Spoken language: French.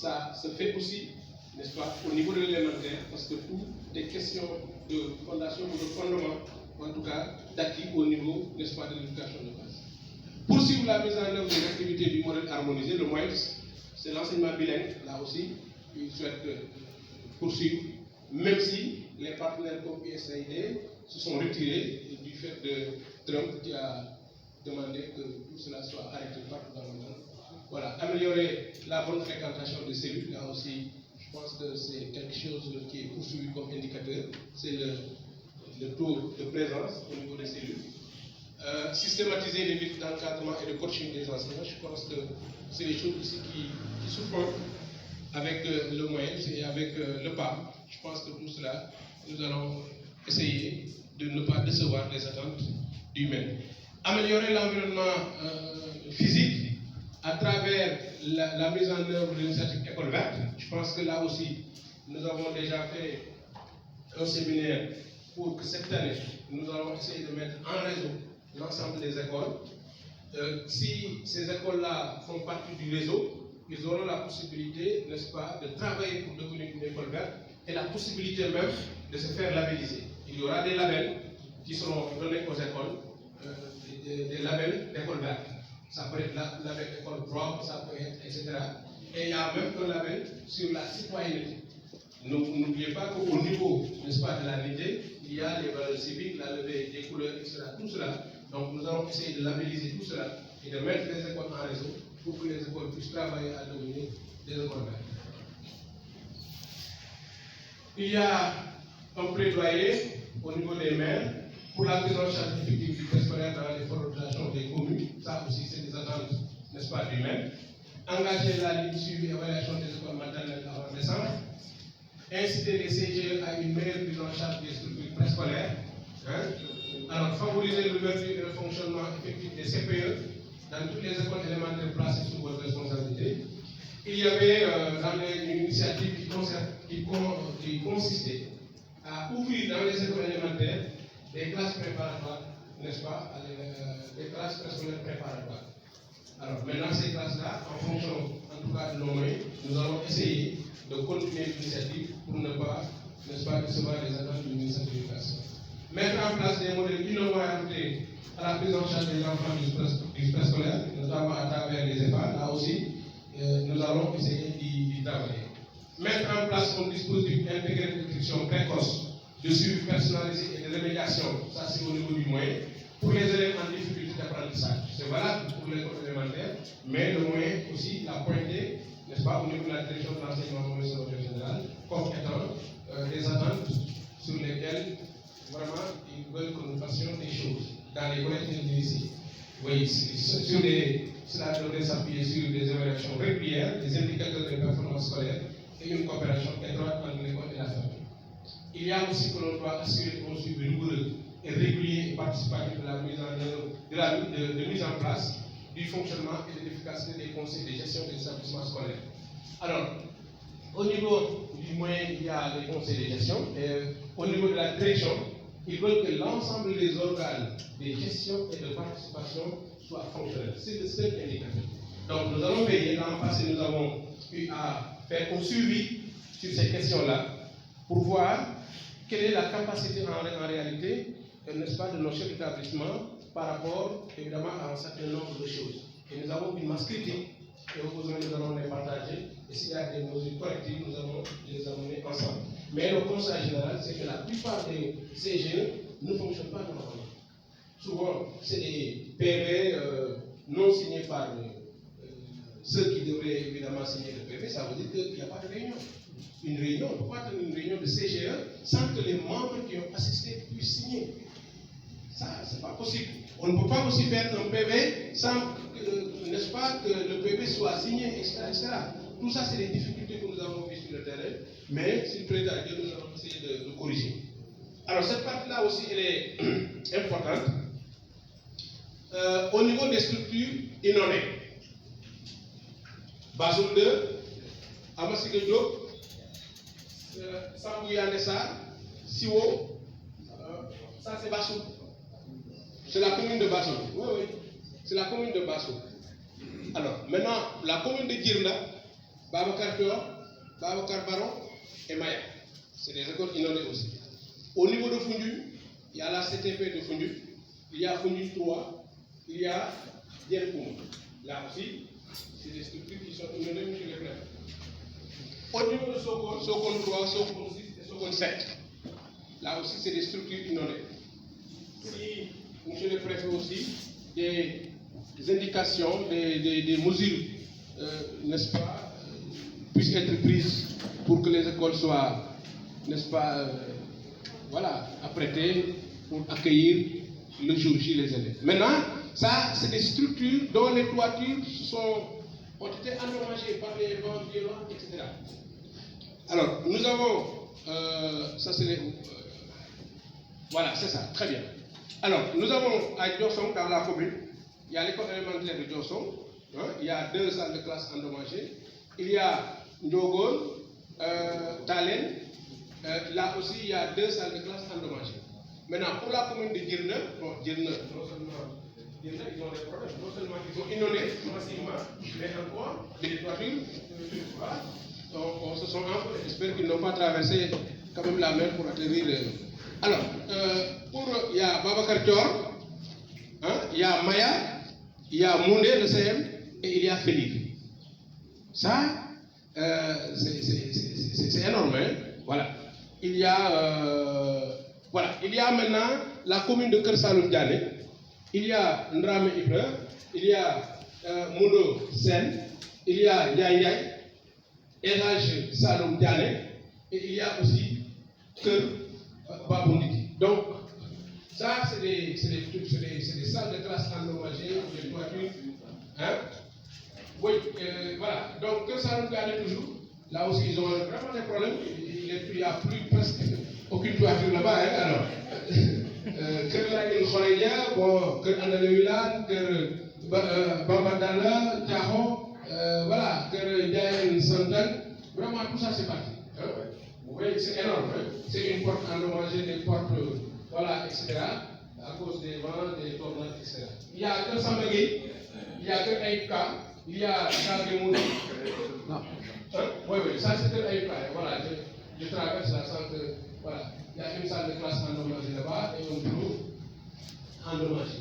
ça se fait aussi, n'est-ce pas, au niveau de l'élémentaire, parce que tout est question de fondation ou de fondement, en tout cas, d'acquis au niveau, n'est-ce pas, de l'éducation de base. Poursuivre la mise en œuvre des activités du modèle harmonisé, le MOEX, c'est l'enseignement bilingue, là aussi, ils souhaitent poursuivre, même si les partenaires comme USAID se sont retirés du fait de Trump qui a demandé que tout cela soit arrêté partout dans le monde. Voilà, améliorer la bonne fréquentation des cellules, là aussi, je pense que c'est quelque chose qui est poursuivi comme indicateur, c'est le taux de présence au niveau des cellules. Systématiser les luttes d'encadrement et de coaching des enseignants, je pense que c'est des choses aussi qui se font avec le MOEX et avec le PAM. Je pense que tout cela, nous allons essayer de ne pas décevoir les attentes du même. Améliorer l'environnement physique à travers la mise en œuvre de l'initiative École Verte. Je pense que là aussi, nous avons déjà fait un séminaire pour que cette année, nous allons essayer de mettre en réseau l'ensemble des écoles. Si ces écoles-là font partie du réseau, ils auront la possibilité, n'est-ce pas, de travailler pour devenir une école verte et la possibilité même de se faire labelliser. Il y aura des labels qui seront donnés aux écoles, des labels d'école verte. Ça peut être label d'école propre, ça peut être, etc. Et il y a même un label sur la citoyenneté. N'oubliez pas qu'au niveau, n'est-ce pas, de la RD, il y a les valeurs civiques, la levée des couleurs, etc. Tout cela. Donc nous allons essayer de labelliser tout cela et de mettre les écoles en réseau pour que les écoles puissent travailler à devenir des écoles vertes. Il y a un plaidoyer au niveau des maires pour la prise en charge effective du préscolaire dans les formations des communes. Ça aussi, c'est des attentes, n'est-ce pas, du maire. Engager la ligne suivi et évaluation des écoles maternelles avant décembre. Inciter les CGE à une meilleure prise en charge des structures préscolaires. Alors, favoriser l'ouverture et le fonctionnement effectif des CPE dans toutes les écoles élémentaires placées sous votre responsabilité. Il y avait une initiative qui consistait à ouvrir dans les écoles élémentaires des classes préparatoires, n'est-ce pas, des classes préscolaires préparatoires. Alors, maintenant, ces classes-là, en fonction, en tout cas, de nos moyens, nous allons essayer de continuer l'initiative pour ne pas, n'est-ce pas, recevoir les attentes du ministère de l'Éducation. Mettre en place des modèles innovants adaptés à la prise en charge des enfants du préscolaire, notamment à travers les EHPAD. Là aussi, nous allons essayer d'y travailler. Mettre en place un dispositif intégré de détection précoce, de suivi personnalisé et de rémédiation, ça c'est au niveau du moyen, pour les élèves en difficulté d'apprentissage. C'est valable pour les écoles élémentaires, mais le moyen aussi l'a pointé, n'est-ce pas, au niveau de la direction de l'enseignement général, comme étant des attentes sur lesquelles vraiment ils veulent que nous fassions des choses dans les collèges et les lycées. Oui, cela devrait s'appuyer sur des évaluations régulières, des indicateurs de performance scolaire et une coopération étroite entre l'école et la famille. Il y a aussi que l'on doit assurer un suivi rigoureux et régulier et participatif de la mise en œuvre, de mise en place du fonctionnement et de l'efficacité des conseils de gestion des établissements scolaires. Alors, au niveau du moyen, il y a les conseils de gestion, et au niveau de la direction, ils veulent que l'ensemble des organes de gestion et de participation soient fonctionnels. C'est le seul indicateur. Donc nous allons veiller, l'an passé nous avons eu à faire un suivi sur ces questions-là pour voir quelle est la capacité en réalité, n'est-ce pas, de nos chefs d'établissement par rapport évidemment à un certain nombre de choses. Et nous avons une masse critique et au besoin nous allons les partager. Et s'il y a des mesures correctives, nous allons les amener ensemble. Mais le constat général, c'est que la plupart des CGE ne fonctionnent pas normalement. Souvent, c'est des PV non signés par ceux qui devraient évidemment signer le PV. Ça veut dire qu'il n'y a pas de réunion. Une réunion, on ne peut pas tenir une réunion de CGE sans que les membres qui ont assisté puissent signer. Ça, c'est pas possible. On ne peut pas aussi faire un PV sans, n'est-ce pas, que le PV soit signé, etc. Tout ça, c'est les difficultés que nous avons vues sur le terrain, mais si le président a dit, nous allons essayer de corriger. Alors, cette partie-là aussi, elle est importante. Au niveau des structures inondées, Bazoul 2, Amassike Diop, Sambouya Nessa, Siwo, ça c'est Bazoul. C'est la commune de Bazoul. Oui, oui, c'est la commune de Bazoul. Alors, maintenant, la commune de Girna, Babacar Dior, Babacar Baron et Maya. C'est des écoles inondées aussi. Au niveau de Foundiougne, il y a la CTP de Foundiougne, il y a Foundiougne 3, il y a Dierepoum. Là aussi, c'est des structures qui sont inondées chez les préfets. Au niveau de Sokone, Sokone 3, Sokone 6 et Sokone 7, là aussi, c'est des structures inondées. Si, monsieur le préfet aussi, des indications, des mesures, n'est-ce pas, puissent être prises pour que les écoles soient, n'est-ce pas, voilà, apprêtées pour accueillir le jour J les élèves. Maintenant, ça, c'est des structures dont les toitures ont été endommagées par les vents violents, etc. Alors, nous avons, ça c'est les, voilà, c'est ça, très bien. Alors, nous avons à Diossong, dans la commune, il y a l'école élémentaire de Diossong, hein, il y a 2 salles de classe endommagées, il y a Ndiogon, Talen, là aussi il y a 2 salles de classe endommagées. Maintenant, pour la commune de Djirna, bon, Djirna, non seulement Djirna, ils ont des problèmes, non seulement ils sont inondés massivement, mais encore des toitures, voilà, on se sont enflés. J'espère qu'ils n'ont pas traversé quand même la mer pour atterrir. Alors, il y a Babacar Dior, hein, il y a Maya, il y a Moundé, le CM, et il y a Félix. Ça, c'est énorme, hein? Voilà. Il y a maintenant la commune de Kersaloum Diané, il y a Ndrame Ibra, il y a Moundo Sen, il y a Yayay, Elhaj Saloum Diané, et il y a aussi Ker Babounditi. Donc, ça, c'est des salles de classe endommagées, des toitures. Hein? Oui, voilà. Donc, que ça nous gagne toujours. Là aussi, ils ont vraiment des problèmes. Il n'y a plus presque aucune toiture là-bas. Hein, alors, que la Khoreya, bon, que Andalouilan, que Bambadala, Tiaho, voilà, que Diane Santan, vraiment tout ça c'est parti. Hein? Vous voyez, c'est énorme. Hein? C'est une porte endommagée, des portes, voilà, etc. À cause des vents, des tornades, etc. Il n'y a que Sambagui, il n'y a que Aïka, il y a Chagemouni. Non. Oui, ça c'est que Aïka. Voilà, je traverse la centre. Voilà, il y a une salle de classe endommagée là-bas et un bureau endommagé.